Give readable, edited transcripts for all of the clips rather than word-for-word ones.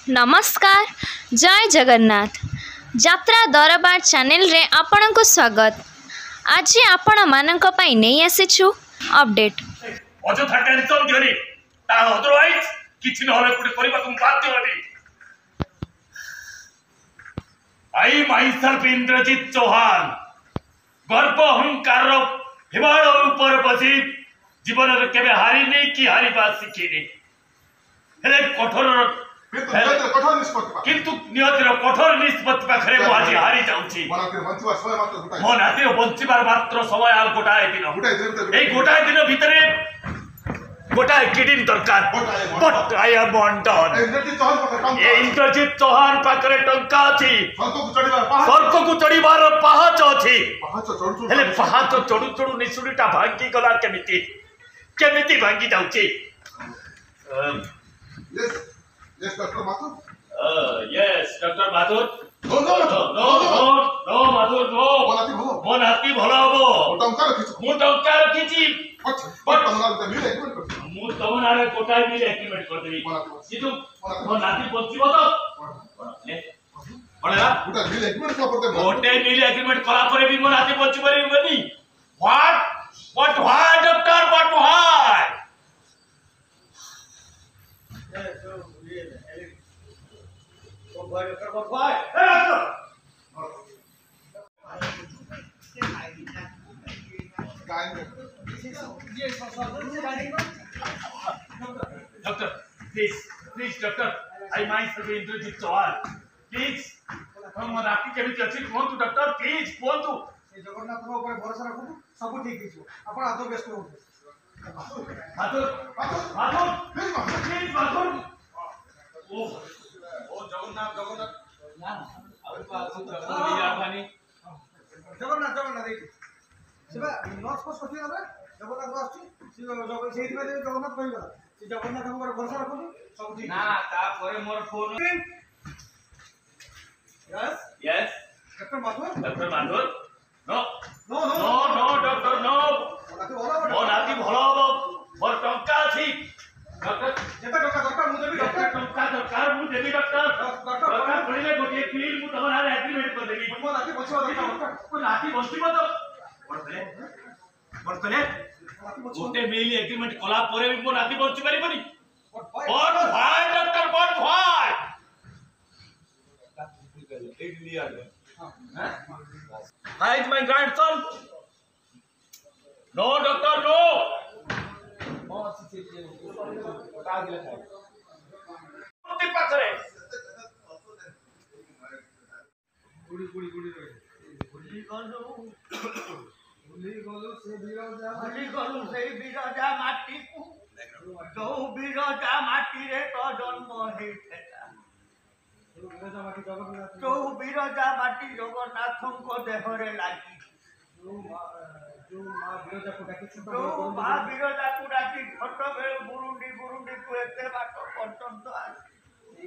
नमस्कार जय जगन्नाथ यात्रा दरबार चैनल रे आपण को स्वागत। आज आपण मानक पई नहीं आसीछु अपडेट अजथा टेंशन दियोनी ता अदरवाइज किछि न होले कुटे करबा तुम बाध्य होनी। आई माइसेल्फ इंद्रजीत चौहान गर्व अहंकार हिमालय ऊपर बसी जीवन रे केबे हारी नहीं कि हारी बात शिखिनी हेले कठोर किंतु नियतिर कठोर निष्पत्ति पाखरे मु आज हारी जाउछि। मो नातिर बंचिबार मात्र समय आ गोटाए दिन ए गोटाए दिन भितरे गोटाए किडिन दरकार बट आई एम अनडन। ए इंद्रजीत चौहान पाखरे टंका अछि स्वर्ग को चढ़ीबार पाहाच अछि हेले पाहाच चढ़ु चढ़ु निसुडीटा भांगी गला केमिति केमिति भांगी जाउछि। Yes, Dr. Mathur. Yes, Dr. Mathur. No, Mathur, no. Mon hati bhala hobo. Mu टंका रखिछि. But mu तमनारे कोटाय मिल एग्रीमेंट कर देबी. सितु mon नाती बचिबो तो. बळेला गोटा मिल एग्रीमेंट करते. गोटे मिल एग्रीमेंट कला परे भी mon नाती बचि परिबनी. What why doctor what why? Doctor, please, doctor. I myself Indrajit Chauhan. Please, हम राती के बीच अच्छी कौन तू डॉक्टर प्लीज कौन तू जगन्नाथ ऊपर भरोसा रखो सब ठीक है अपन आतो व्यस्त हो माथुर प्लीज माथुर ओ जगन्नाथ ना अब पास लिया पानी जगन्नाथ देखि सेबा नॉट को सोची ना जगन्नाथ आछि सेहि में जगन्नाथ कहि गला से जगन्नाथ ऊपर भरोसा रखो सब ठीक ना ता परे मोर phone yes doctor Mathur no doctor no मो नाती भलो हो मोर टंका अछि डॉक्टर जेता टंका दरकार मु देबी डॉक्टर टंका दरकार मु देबी डॉक्टर दरकार पड़िले गोटे क्लिन मु तमनारे एग्रीमेंट कर देबी मो नाती बचिबो डॉक्टर को नाती बचिबो तो पड़तले गोटे मिल एग्रीमेंट कला परे भी मो नाती बचि परिबनी बट भाई डॉक्टर बट भाई Hi, it's my grandson. No, doctor, no. जो बिरजा माटी जगन्नाथ देहरे लगी जो माँ बिरजा को डाकी छोट बेल बुरुंडी को एते बाट पर्यंत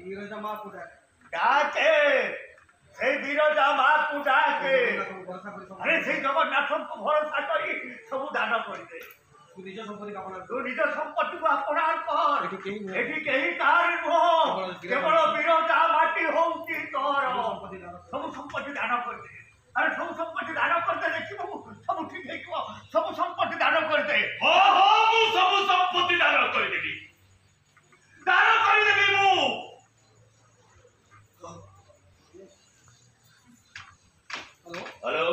बिरजा माँ को डाके से बिरजा माँ को डाके अरे से जगन्नाथ को भरोसा करी सब दान कर दे निज संपत्ति को अपना कर एठी केही कार नुह केवल बिरजा माटी होउची तोर सब संपत्ति दान कर दे अरे सब संपत्ति दान कर दे देखिबो सब ठीक है को सब संपत्ति दान कर दे हो मु सब संपत्ति दान कर देबी मु हेलो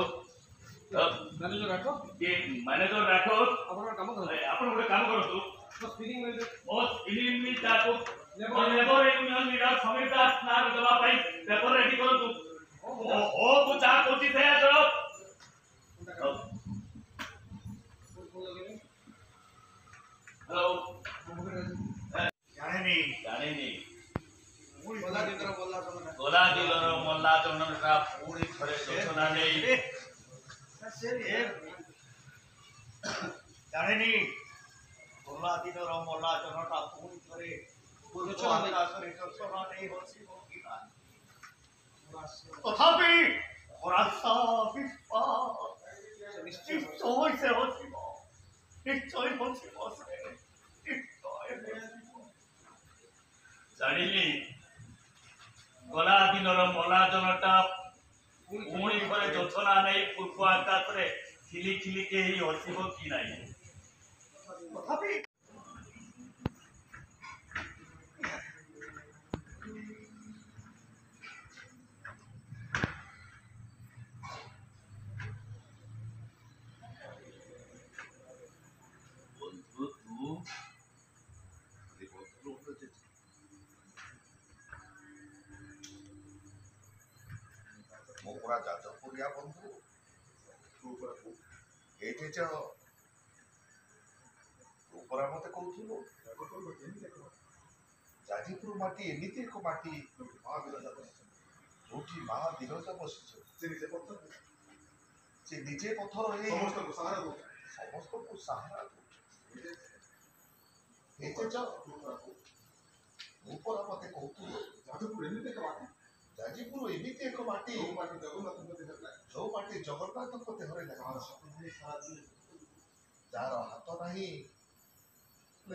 मैनेजर राठो आपण गोटे काम करतु स्पिनिंग मिल ताको लेबर यूनियन लीडर समीर दास नाम दबा पाई पेपर रेडी करतु ओ को चा कोची थे करो हेलो जाने नी गोला दिलर मोल्ला चंदन का पूरी थरे सोचना नहीं जाने गोला दिनर मोल्ला जनता पूरी थरे पूर्वचना सरे सोचना नहीं होसी होगी ना तथापि भरोसा विश्वास निश्चय से होसी निश्चय होसी जानिली ଗଲା ଦିନର ମଲା ଜନଟା ପୁଣି ଘରେ ଯୋଜନା ନେଇ ପୂର୍ବ ଆକାଶରେ ଖିଲି ଖିଲି କେହି ହସିବ କି ନାହିଁ? ତଥାପି ବନ୍ଧୁ ତୁ ମୋ ପୁରା ଯାଜପୁରିଆ ବନ୍ଧୁ ଏଇଠି ଯାଅ ତୁ ପରା ମତେ କହୁଥିଲୁ ଯାଜପୁର ମାଟି ଏମିତି ଏକ ମାଟି ଯୋଉଠି ମା ବିରଜା ବସିଛନ୍ତି ସେ ନିଜେ ପଥର ହେଇ ସମସ୍ତଙ୍କୁ ସାହାରା ଦଉଛନ୍ତି। ଏଇଠି ଯାଅ ତୁ ପରା ମତେ କହୁଥିଲୁ ଯାଜପୁର ଏମିତି ଏକ ମାଟି ଯୋଉ ମାଟି ଜଗନ୍ନାଥଙ୍କ ଦେହରେ ଲାଗେ ଯାହାର ହାତ ନାହିଁ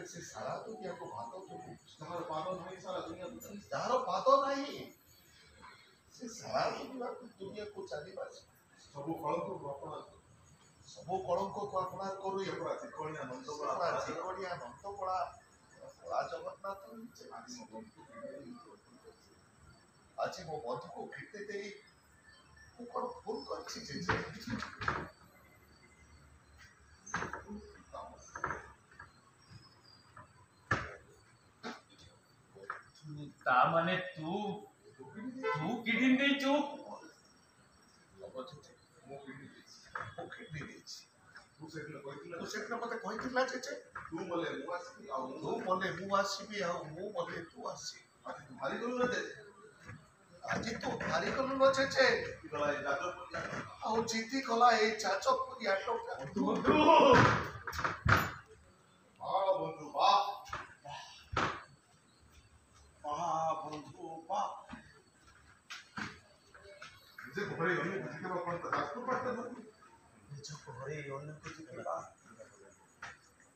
ସେ ସାରା ଦୁନିଆକୁ ଭାତ ଯାହାର ପାଦ ନାହିଁ ସେ ସାରା ଦୁନିଆକୁ ଚାଲିବା ସବୁ କଳଙ୍କକୁ ଆପଣାର କରୁ ଚିକଣିଆ ନନ୍ଦକଳା ଜଗନ୍ନାଥ ଆଜି ମୋ ବନ୍ଧୁକୁ ଭେଟି ଦେଇ ମୁଁ କଣ ଭୁଲ କରିଛି ଜେଜେ? ତା ମାନେ ତୁ କିଡିନ୍ ଦେଇଛୁ? ତୁ ସେଦିନ ମତେ କହିଥିଲା ଜେଜେ ତୁ ମଲେ ମୁଁ ଆସିବି ଆଉ ମୁଁ ମଲେ ତୁ ଆସିବି। ଆଜି ତୁ ହାରିଗଲୁ ନ ଜେଜେ ଆଉ ଜିତି ଗଲା ଏଇ ଯାଜପୁରିଆ ଟଙ୍କା। ବନ୍ଧୁ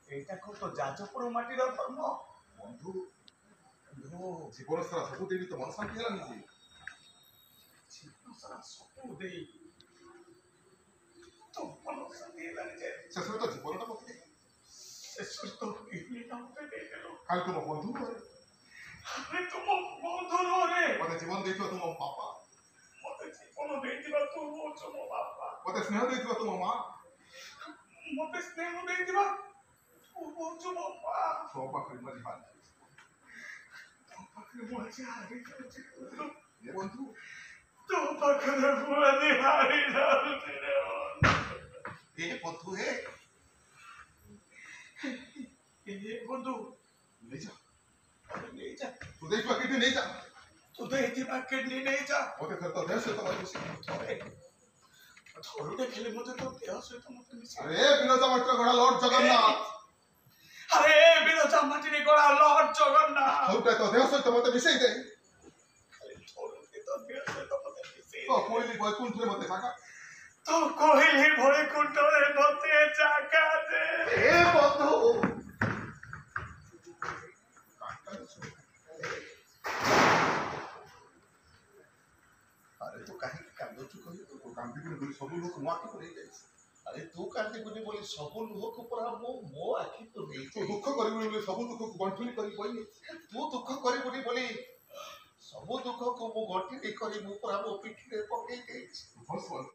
ଏଇଟାକୁ ତ ଯାଜପୁର ମାଟିର ଧର୍ମ ବନ୍ଧୁ ଜୀବନ ସାରା ସବୁ ଦେଇ ତ ମନ ଶାନ୍ତି ହେଲାନି ଯେ ଜୀବନ ସାରା ସବୁ ଦେଇ ତ ମନ ଶାନ୍ତି ହେଲାନି ଯେ ଶେଷରେ ତ ଜୀବନଟା ମତେ ଶେଷରେ ତ କିଡନୀଟା ମତେ ଦେଇଦେଲୁ। ଖାଲି ତୁମ ବନ୍ଧୁ ଆରେ ତୁମ ବନ୍ଧୁ ରେ ମତେ ଜୀବନ ଦେଇଥିବା ତୁମ ବାପା ମତେ ଜୀବନ ଦେଇଥିବା ତୁ ହଉଛୁ ମୋ ବାପା ମତେ ସ୍ନେହ ଦେଇଥିବା ତୁମ ମା ମତେ ସ୍ନେହ ଦେଇଥିବା ତୁ ହଉଛୁ ମୋ ମା। ତୋ ପାଖରେ ମରି ହାରି ତୋ ପାଖରେ ମୁଁ ଆଜି ହାରିଯାଉଛି ବନ୍ଧୁ ତୋ ପାଖରେ ମୁଁ ଆଜି ହାରିଯାଉଛି ରେ ଏ ବନ୍ଧୁ ବନ୍ଧୁ ନେଇଯା ନେଇଯା ତୁ ଦେଇଥିବା କିଡନୀ ନେଇଯା ତୁ ଦେଇଥିବା କିଡନୀ ନେଇଯା ମତେ ଥରେ ତ ଦେହ ସହିତ ବସି ଥରୁ ଦେଖିଲେ ମୋତେ ତୋ ଦେହ ସହିତ ମୋତେ ମିଶି ଆରେ ବିରଜା ମାଟିର ଗড়ା ଲର୍ଡ ଜଗନ୍ନାଥ ଆରେ ବିରଜା ମାଟିରେ ଗড়ା ଲର୍ଡ ଜଗନ୍ନାଥ ଥରୁଟେ ତ ଦେହ ସହିତ ମତେ ମିଶେଇ ଦେ ଥରୁଟେ ତୋ ଦେହ ସହିତ ମୋତେ ମିଶେଇ ତ କୋଇଲି ବୈକୁଣ୍ଠରେ ମତେ ଜାଗା ତୋ କହିଲି ବୈକୁଣ୍ଠରେ ମୋତେ ଜାଗା ଦେ ଏ ବନ୍ଧୁ ଆରେ ତୁ କାହିଁକି କାନ୍ଦୁଛୁ କହିଲୁ ତୁ କାନ୍ଦିବୁନି ବୋଲି ସବୁ ଲୋକ ମୋ ଆଖିକୁ ନେଇଯାଇଛି। ଆରେ ତୁ କାନ୍ଦିବୁନି ବୋଲି ସବୁ ଲୁହକୁ ପରା ମୋ ଆଖିକୁ ନେଇଛି। ତୁ ଦୁଃଖ କରିବୁନି ବୋଲି ସବୁ ଦୁଃଖକୁ ଗଣ୍ଠୁଣି କରି କହିଲି ତୁ ଦୁଃଖ କରିବୁନି ବୋଲି ସବୁ ଦୁଃଖକୁ ମୁଁ ଗଣ୍ଠିଣି କରି ମୁଁ ପରା ମୋ ପିଠିରେ ପକେଇ ଦେଇଛି।